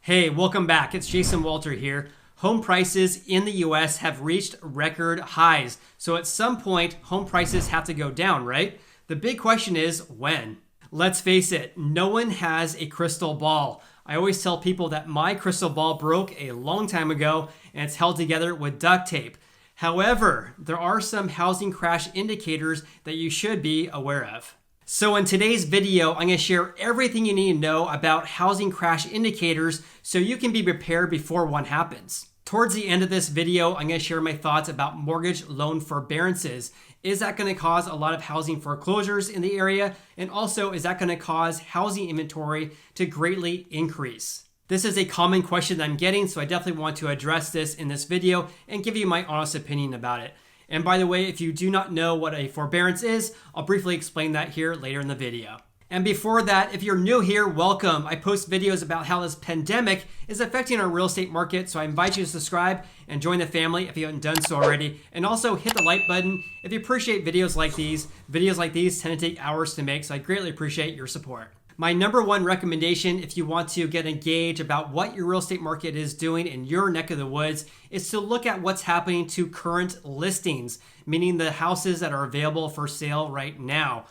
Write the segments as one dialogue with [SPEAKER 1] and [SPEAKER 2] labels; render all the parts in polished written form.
[SPEAKER 1] Hey, welcome back. It's Jason Walter here. Home prices in the US have reached record highs. So at some point, home prices have to go down, right? The big question is when? Let's face it, no one has a crystal ball. I always tell people that my crystal ball broke a long time ago and it's held together with duct tape. However, there are some housing crash indicators that you should be aware of. So in today's video, I'm going to share everything you need to know about housing crash indicators so you can be prepared before one happens. Towards the end of this video, I'm going to share my thoughts about mortgage loan forbearances. Is that going to cause a lot of housing foreclosures in the area? And also, is that going to cause housing inventory to greatly increase? This is a common question that I'm getting, so I definitely want to address this in this video and give you my honest opinion about it. And by the way, if you do not know what a forbearance is, I'll briefly explain that here later in the video. And before that, if you're new here, welcome. I post videos about how this pandemic is affecting our real estate market, so I invite you to subscribe and join the family if you haven't done so already. And also hit the like button if you appreciate videos like these. Videos like these tend to take hours to make, so I greatly appreciate your support. My number one recommendation if you want to get a gauge about what your real estate market is doing in your neck of the woods is to look at what's happening to current listings, meaning the houses that are available for sale right now.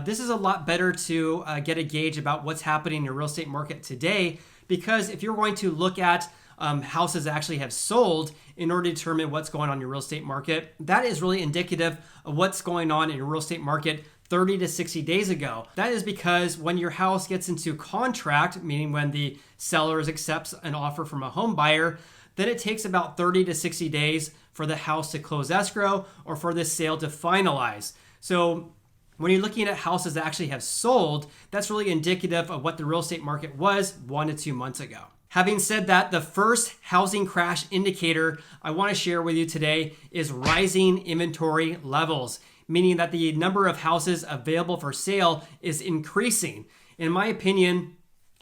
[SPEAKER 1] This is a lot better to get a gauge about what's happening in your real estate market today, because if you're going to look at houses that actually have sold in order to determine what's going on in your real estate market, that is really indicative of what's going on in your real estate market 30 to 60 days ago. That is because when your house gets into contract, meaning when the seller accepts an offer from a home buyer, then it takes about 30 to 60 days for the house to close escrow or for the sale to finalize. So when you're looking at houses that actually have sold, that's really indicative of what the real estate market was 1 to 2 months ago. Having said that, the first housing crash indicator I want to share with you today is rising inventory levels, meaning that the number of houses available for sale is increasing. In my opinion,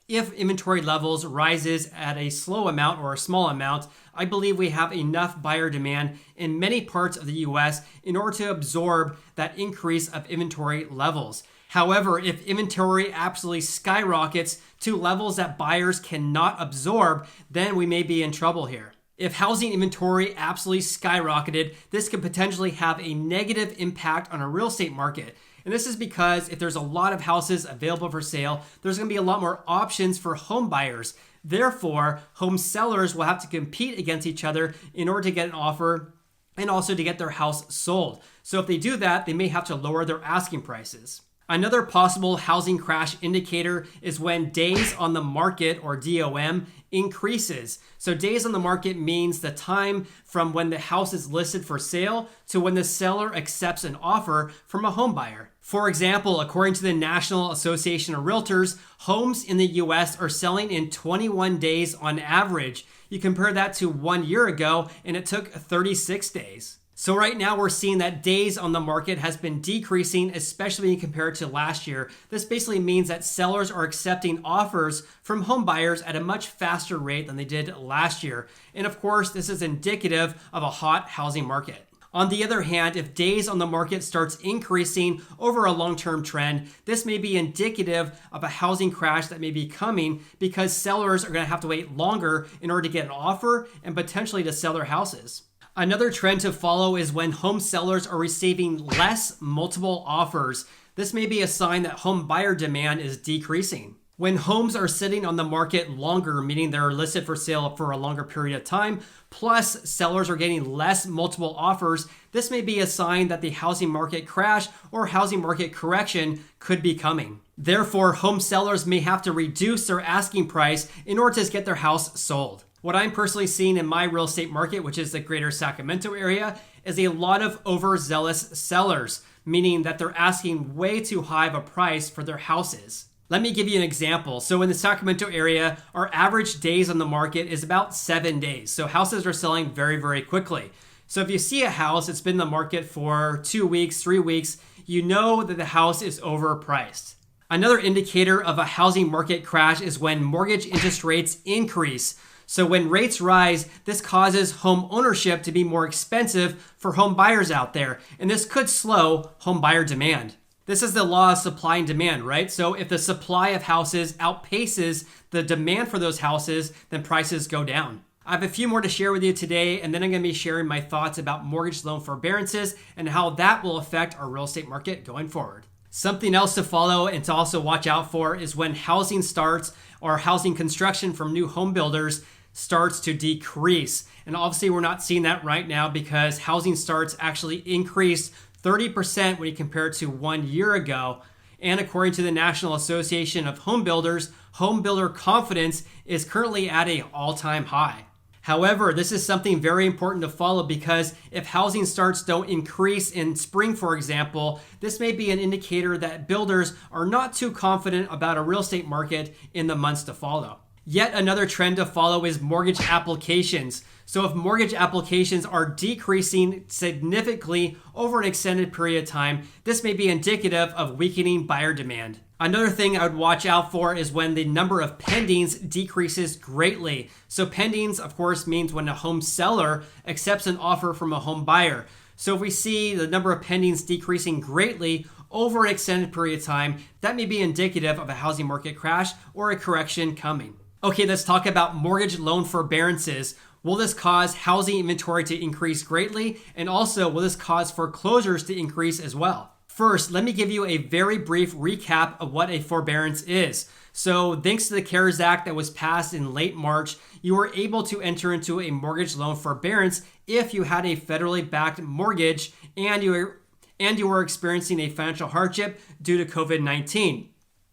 [SPEAKER 1] if inventory levels rises at a slow amount or a small amount, I believe we have enough buyer demand in many parts of the US in order to absorb that increase of inventory levels. However, if inventory absolutely skyrockets to levels that buyers cannot absorb, then we may be in trouble here. If housing inventory absolutely skyrocketed, this could potentially have a negative impact on our real estate market. And this is because if there's a lot of houses available for sale, there's going to be a lot more options for home buyers. Therefore, home sellers will have to compete against each other in order to get an offer and also to get their house sold. So if they do that, they may have to lower their asking prices. Another possible housing crash indicator is when days on the market, or DOM, increases. So days on the market means the time from when the house is listed for sale to when the seller accepts an offer from a home buyer. For example, according to the National Association of Realtors, homes in the US are selling in 21 days on average. You compare that to 1 year ago and it took 36 days. So right now we're seeing that days on the market has been decreasing, especially when you compare it to last year. This basically means that sellers are accepting offers from home buyers at a much faster rate than they did last year. And of course, this is indicative of a hot housing market. On the other hand, if days on the market starts increasing over a long-term trend, this may be indicative of a housing crash that may be coming because sellers are going to have to wait longer in order to get an offer and potentially to sell their houses. Another trend to follow is when home sellers are receiving less multiple offers. This may be a sign that home buyer demand is decreasing. When homes are sitting on the market longer, meaning they're listed for sale for a longer period of time, plus sellers are getting less multiple offers, this may be a sign that the housing market crash or housing market correction could be coming. Therefore, home sellers may have to reduce their asking price in order to get their house sold. What I'm personally seeing in my real estate market, which is the greater Sacramento area, is a lot of overzealous sellers, meaning that they're asking way too high of a price for their houses. Let me give you an example. So in the Sacramento area, our average days on the market is about 7 days. So houses are selling very, very quickly. So if you see a house that's been in the market for 2 weeks, 3 weeks, you know that the house is overpriced. Another indicator of a housing market crash is when mortgage interest rates increase. So when rates rise, this causes home ownership to be more expensive for home buyers out there, and this could slow home buyer demand. This is the law of supply and demand, right? So if the supply of houses outpaces the demand for those houses, then prices go down. I have a few more to share with you today, and then I'm going to be sharing my thoughts about mortgage loan forbearances and how that will affect our real estate market going forward. Something else to follow and to also watch out for is when housing starts or housing construction from new home builders starts to decrease. And obviously we're not seeing that right now because housing starts actually increased 30% when you compare it to 1 year ago. And according to the National Association of Home Builders, home builder confidence is currently at an all-time high. However, this is something very important to follow because if housing starts don't increase in spring, for example, this may be an indicator that builders are not too confident about a real estate market in the months to follow. Yet another trend to follow is mortgage applications. So if mortgage applications are decreasing significantly over an extended period of time, this may be indicative of weakening buyer demand. Another thing I would watch out for is when the number of pendings decreases greatly. So pendings, of course, means when a home seller accepts an offer from a home buyer. So if we see the number of pendings decreasing greatly over an extended period of time, that may be indicative of a housing market crash or a correction coming. Okay, let's talk about mortgage loan forbearances. Will this cause housing inventory to increase greatly? And also, will this cause foreclosures to increase as well? First, let me give you a very brief recap of what a forbearance is. So thanks to the CARES Act that was passed in late March, you were able to enter into a mortgage loan forbearance if you had a federally backed mortgage and you were experiencing a financial hardship due to COVID-19.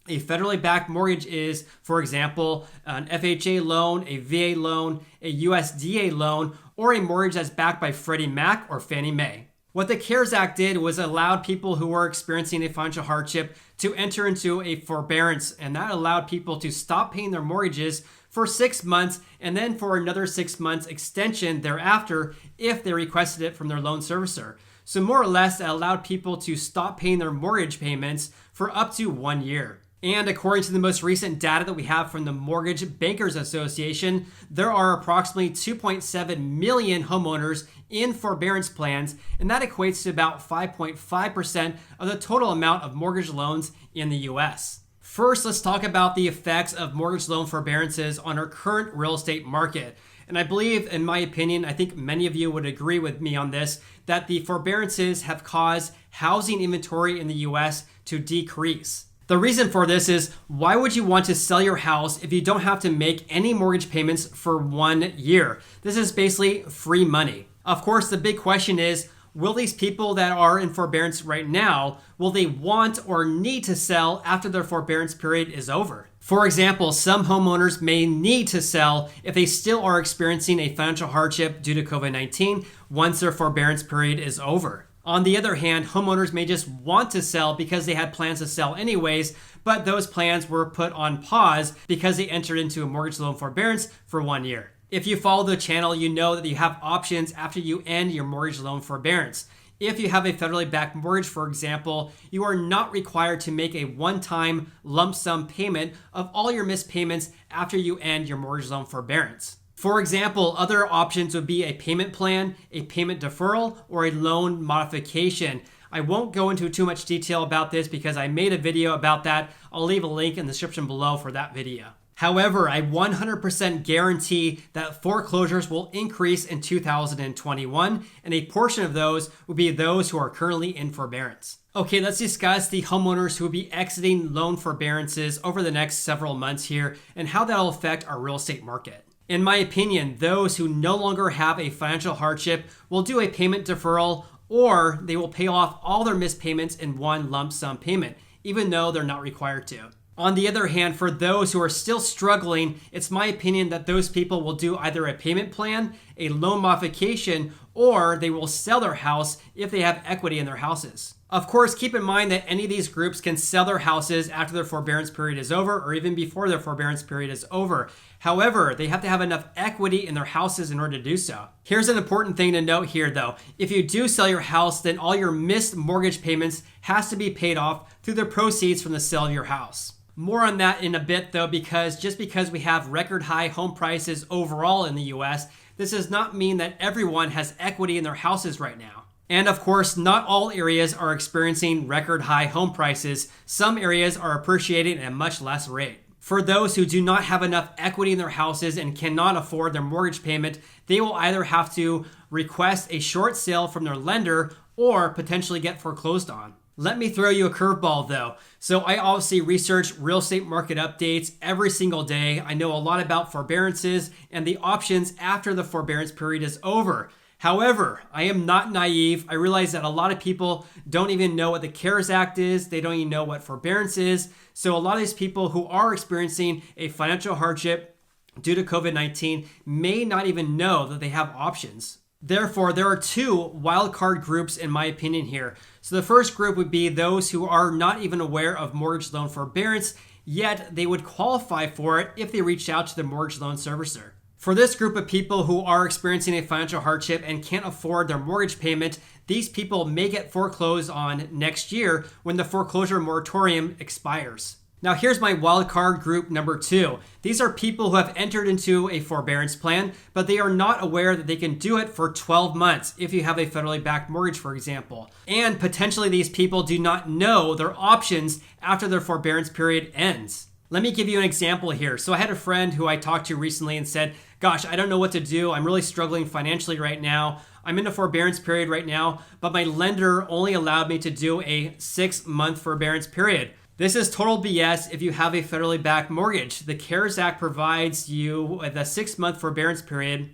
[SPEAKER 1] A federally backed mortgage is, for example, an FHA loan, a VA loan, a USDA loan, or a mortgage that's backed by Freddie Mac or Fannie Mae. What the CARES Act did was allowed people who were experiencing a financial hardship to enter into a forbearance, and that allowed people to stop paying their mortgages for 6 months and then for another 6 months extension thereafter if they requested it from their loan servicer. So more or less, it allowed people to stop paying their mortgage payments for up to 1 year. And according to the most recent data that we have from the Mortgage Bankers Association, there are approximately 2.7 million homeowners in forbearance plans, and that equates to about 5.5% of the total amount of mortgage loans in the US. First, let's talk about the effects of mortgage loan forbearances on our current real estate market. And I believe, in my opinion, I think many of you would agree with me on this, that the forbearances have caused housing inventory in the US to decrease. The reason for this is, why would you want to sell your house if you don't have to make any mortgage payments for 1 year? This is basically free money. Of course, the big question is, will these people that are in forbearance right now, will they want or need to sell after their forbearance period is over? For example, some homeowners may need to sell if they still are experiencing a financial hardship due to COVID-19 once their forbearance period is over. On the other hand, homeowners may just want to sell because they had plans to sell anyways, but those plans were put on pause because they entered into a mortgage loan forbearance for 1 year. If you follow the channel, you know that you have options after you end your mortgage loan forbearance. If you have a federally backed mortgage, for example, you are not required to make a one-time lump sum payment of all your missed payments after you end your mortgage loan forbearance. For example, other options would be a payment plan, a payment deferral, or a loan modification. I won't go into too much detail about this because I made a video about that. I'll leave a link in the description below for that video. However, I 100% guarantee that foreclosures will increase in 2021, and a portion of those will be those who are currently in forbearance. Okay, let's discuss the homeowners who will be exiting loan forbearances over the next several months here and how that will affect our real estate market. In my opinion, those who no longer have a financial hardship will do a payment deferral, or they will pay off all their missed payments in one lump sum payment, even though they're not required to. On the other hand, for those who are still struggling, it's my opinion that those people will do either a payment plan, a loan modification, or they will sell their house if they have equity in their houses. Of course, keep in mind that any of these groups can sell their houses after their forbearance period is over or even before their forbearance period is over. However, they have to have enough equity in their houses in order to do so. Here's an important thing to note here though. If you do sell your house, then all your missed mortgage payments has to be paid off through the proceeds from the sale of your house. More on that in a bit though, because just because we have record high home prices overall in the US, this does not mean that everyone has equity in their houses right now. And of course, not all areas are experiencing record high home prices. Some areas are appreciating at a much less rate. For those who do not have enough equity in their houses and cannot afford their mortgage payment, they will either have to request a short sale from their lender or potentially get foreclosed on. Let me throw you a curveball though. So I obviously research real estate market updates every single day. I know a lot about forbearances and the options after the forbearance period is over. However, I am not naive. I realize that a lot of people don't even know what the CARES Act is. They don't even know what forbearance is. So a lot of these people who are experiencing a financial hardship due to COVID-19 may not even know that they have options. Therefore, there are two wildcard groups in my opinion here. So the first group would be those who are not even aware of mortgage loan forbearance, yet they would qualify for it if they reached out to the mortgage loan servicer. For this group of people who are experiencing a financial hardship and can't afford their mortgage payment, these people may get foreclosed on next year when the foreclosure moratorium expires. Now here's my wildcard group number 2. These are people who have entered into a forbearance plan, but they are not aware that they can do it for 12 months if you have a federally backed mortgage, for example. And potentially these people do not know their options after their forbearance period ends. Let me give you an example here. So I had a friend who I talked to recently and said, gosh, I don't know what to do. I'm really struggling financially right now. I'm in a forbearance period right now, but my lender only allowed me to do a 6-month forbearance period. This is total BS if you have a federally backed mortgage. The CARES Act provides you with a 6-month forbearance period.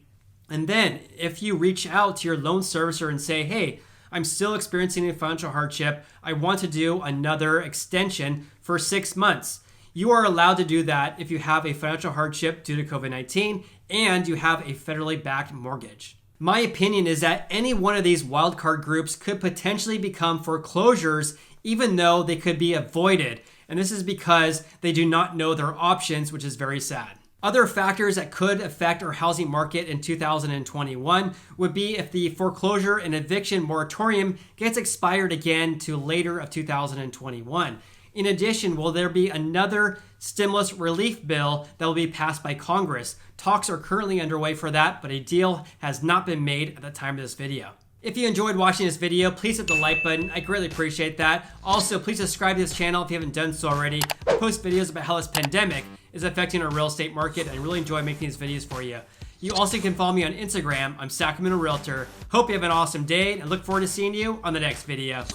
[SPEAKER 1] And then if you reach out to your loan servicer and say, hey, I'm still experiencing a financial hardship, I want to do another extension for 6 months. You are allowed to do that if you have a financial hardship due to COVID-19 and you have a federally backed mortgage. My opinion is that any one of these wildcard groups could potentially become foreclosures even though they could be avoided. And this is because they do not know their options, which is very sad. Other factors that could affect our housing market in 2021 would be if the foreclosure and eviction moratorium gets expired again to later of 2021. In addition, will there be another stimulus relief bill that will be passed by Congress? Talks are currently underway for that, but a deal has not been made at the time of this video. If you enjoyed watching this video, please hit the like button. I greatly appreciate that. Also, please subscribe to this channel if you haven't done so already. I post videos about how this pandemic is affecting our real estate market, and I really enjoy making these videos for you. You also can follow me on Instagram. I'm Sacramento Realtor. Hope you have an awesome day, and I look forward to seeing you on the next video.